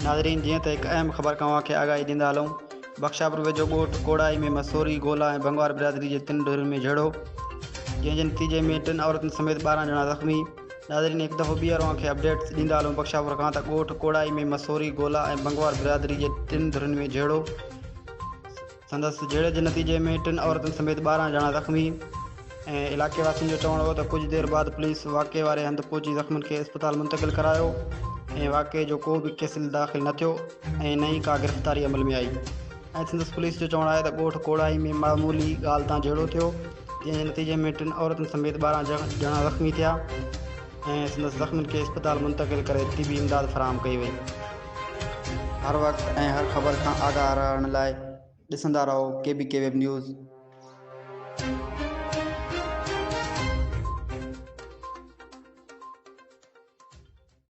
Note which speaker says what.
Speaker 1: नाज़रीन जीअं त हिकु अहम ख़बर तव्हांखे आगाही ॾींदा हलूं। बख्शापور वेझो ॻोठ क़ोड़ाई में مسوري گولا ऐं बंगवार برادري जे 3 ढुरनि में झेड़ो, जंहिंजे नतीजे में 3 औरतुनि समेत 12 ॼणा ज़ख़्मी। नाज़रीन हिकु दफ़ो ॿीहर तव्हांखे अपडेट्स ॾींदा हलूं बख्शापور खां त ॻोठ क़ोड़ाई में مسوري گولا ऐं बंगवार برادري जे 3 ढुरनि में झेड़ो, संदसि झेड़े जे नतीजे में 3 औरतुनि समेत 12 ॼणा ज़ख़्मी। ऐं इलाइक़े वासियुनि जो चवणु हो त कुझु देरि बाद पुलिस वाक़े वारे हंधि पहुची ज़ख़्मियुनि खे अस्पताल मुंतक़िल करायो ऐं वाक़े जो को बि केस दाख़िल न थियो ऐं न ई का गिरफ़्तारी अमल में आई। ऐं संदसि पुलिस जो चवणु आहे त ॻोठ क़ोड़ाई में मामूली ॻाल्हि तां झेड़ो थियो, जंहिंजे नतीजे में 3 औरतुनि समेत 12 ॼणा ज़ख़्मी थिया ऐं संदसि ज़ख़्मियुनि खे अस्पताल मुंतक़िल करे तिबी इमदाद फ़राहम कई वई। हर वक़्तु ऐं हर ख़बर खां आगाह रहण लाइ ॾिसंदा रहो KBK वेब न्यूज़।